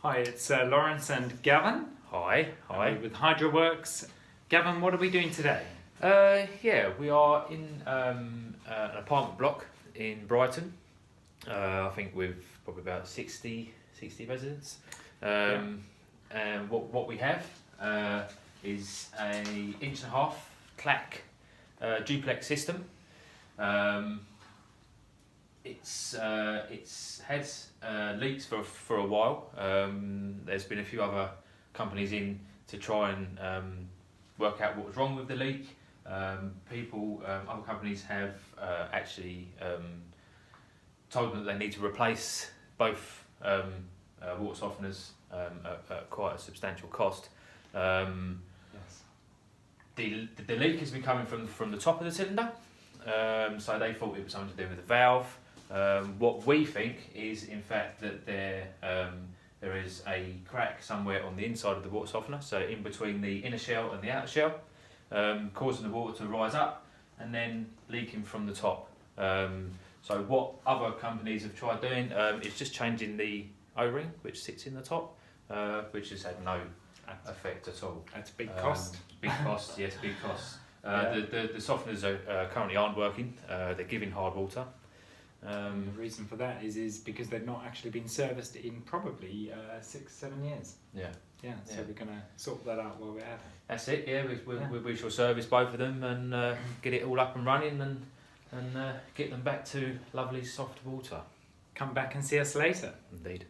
Hi, it's Lawrence and Gavin. Hi. We're with HydroWorks. Gavin, what are we doing today? We are in an apartment block in Brighton. I think with probably about 60 residents. And what we have is a 1.5-inch clack duplex system. It's had leaks for a while. There's been a few other companies in to try and work out what was wrong with the leak. Other companies have actually told them that they need to replace both water softeners at quite a substantial cost. Yes. The leak has been coming from the top of the cylinder, so they thought it was something to do with the valve. What we think is, in fact, that there is a crack somewhere on the inside of the water softener, so in between the inner shell and the outer shell, causing the water to rise up and then leaking from the top. So what other companies have tried doing is just changing the O-ring, which sits in the top, which has had no effect at all. That's a big cost. Big cost, yes, big cost. The softeners currently aren't working. They're giving hard water. The reason for that is because they've not actually been serviced in probably 6-7 years. Yeah. So we're going to sort that out while we're at it. That's it. Yeah, we shall service both of them and get it all up and running and get them back to lovely soft water. Come back and see us later. Indeed.